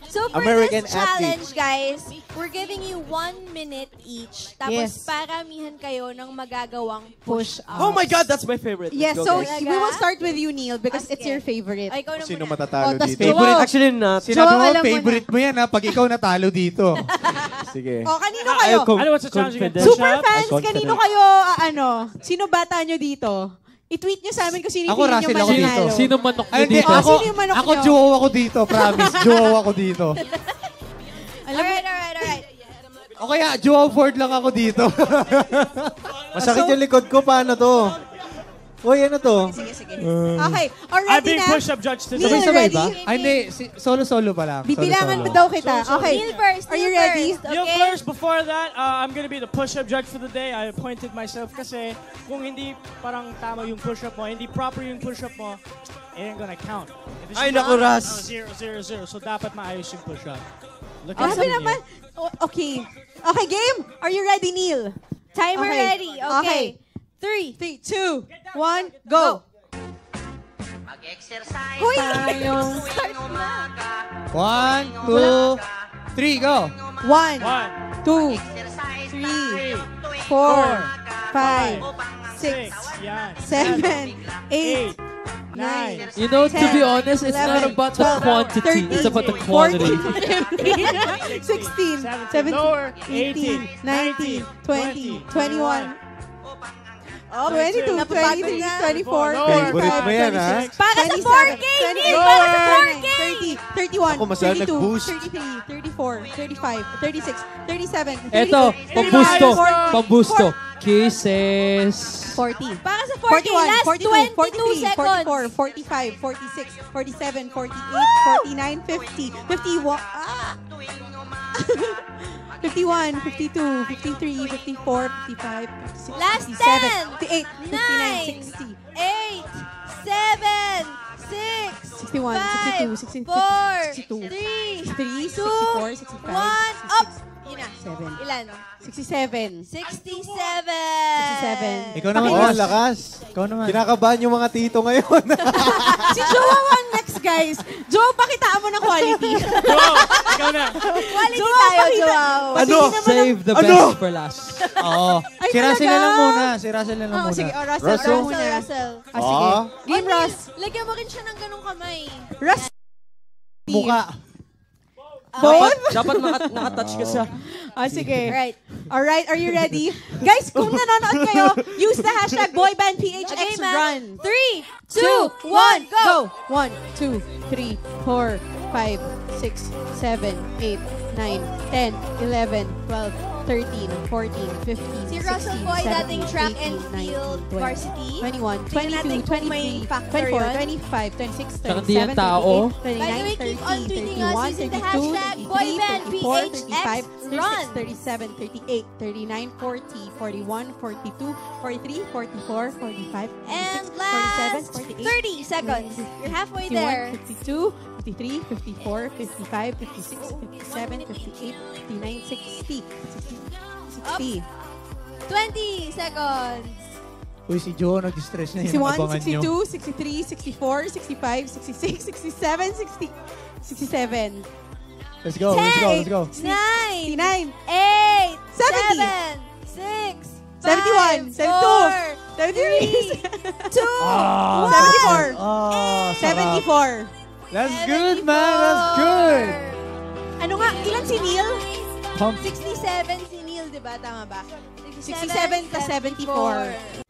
So for American this challenge, guys, we're giving you 1 minute each. Tapos paramihan kayo ng magagawang push-ups. Oh my God, that's my favorite. Yes, Let's so go, guys. we will start with you, Neil, because Ah, it's your favorite. Ay, ikaw na Sino muna. matatalo tas dito? Joao. Actually, not. Sinabi Joao, mo, alam mo favorite mo yan ha, pag ikaw natalo dito. Sige. O, kanino kayo? Ano, what's the challenge again? Super fans, Confident. kanino kayo, sino bata nyo dito? I-tweet nyo sa amin kung sino yung Ako, feeling nyo Russell, ako dito. mananalo. Sino manok Ay, nyo hindi, dito? ako, Sino yung manok ako nyo? Joao ako dito, promise. Joao ako dito. Alright. O kaya, Joao Ford lang ako dito. Masakit yung likod ko. Paano to? Uy, ano to? Sige. Okay, I'm already being na. push-up judge today. Neil, Sabay-sabay ready? ba? Ay, hindi. Solo-solo pa lang. Bibilangan mo Solo-solo. daw kita. Okay. Neil first. Are you ready? You Okay? first, before that, I'm gonna be the push-up judge for the day. I appointed myself kasi kung hindi parang tama yung push-up mo, hindi proper yung push-up mo, it ain't gonna count. If it's Ay, not, naku, Ras. 0, 0, 0. So dapat maayos yung push-up. Look Sabi me, naman. Okay. Okay, game. Are you ready, Neil? Timer Okay. ready. Okay. 3. 3, 2, 1, go. Mag-exercise Hoy! tayo 1, 2, 3, go! 1, 1, 2, Exercise 3, 4, 5, 6, 7, 8, 9, You know, to be 10, honest, it's not 11, about the 12, quantity. 13, It's about the 14, quality. 15, 16, 17, 18, 19, 20, 21, 22, 23, 24, Favorite mo yan, ha? Para sa 4K, Neil! Para sa 4K! 30, 31, Ako, masyado 32, nag-boost. 33, 34, 35, 36, 37, 38, Eto, pambusto. 39, Pambusto. Kisses. 40. Para sa 4K, 41, last 42, 22 43, seconds. 44, 45, 46, 47, 48, 49, 50, 51, 51, 52, 53, 54, 55, 56, Last 57, 10, 58, 59, 60, 8, 7, 6, 61, 62, 63, 4, 62, 3, 63, 64, 65, 1, up! Yun na. 7, Ilan? 67, 67! 67. Ikaw naman, Oh, Ras. lakas. Ikaw naman. Kinakabahan yung mga tito ngayon. Si Joe ang next, guys. Joe, pakitaan mo ng quality. Joao, ikaw na. Quality Joao, tayo, pakita. Joao. Ano? Save the Ano? best for last. Oo. Ay, Si Russell talaga? na lang muna. Si Russell na lang Oh, muna. sige, Russell. Russell. Russell. Russell. Sige. Ah. Game, Russ. Lagyan mo rin siya ng ganong kamay. Russ. Muka. Both? Dapat nakatouch ka sa... Sige. Right. Alright, are you ready? Guys, kung nanonood kayo, use the hashtag BoyBandPHX Okay, ma'am. run. 3, 2, 1, go! 1, 2, 3, 4, 5, 6, 7, 8, 9, 10, 11, 12, 13, 14, 15, Si Russell 16, po ay 17, dating track and 18, 19, field 20, varsity. 21, Tingnan natin 22, kung may 23, factor 24, yun. 25, 26, Tsaka di yan 37, tao. 38, By the way, 39, keep on 30, tweeting us 31, using the 32, hashtag 33, 34, BoyBandPHX 35, run. 36, 37, 38, 39, 40, 41, 42, 43, 44, 45, 46, And last 47, 48, 30 seconds. You're halfway 51, there. 52, 53, 54, 55, 56, 57, 58, 59, 60, 60, 20 seconds. Uy, si Joe nag-stress na yun. 61, Abangan nyo. 62, 63, 64, 65, 66, 67, 60, 67, Let's go, let's go, let's go. 9, 69, 8, 70, 7, 6, 71, 72, 73, 2, 74, Oh, sarap. 74. That's good, man. That's good. Ano nga, ilan si Neil? 67 si Neil, di ba? Tama ba? 67 plus 74.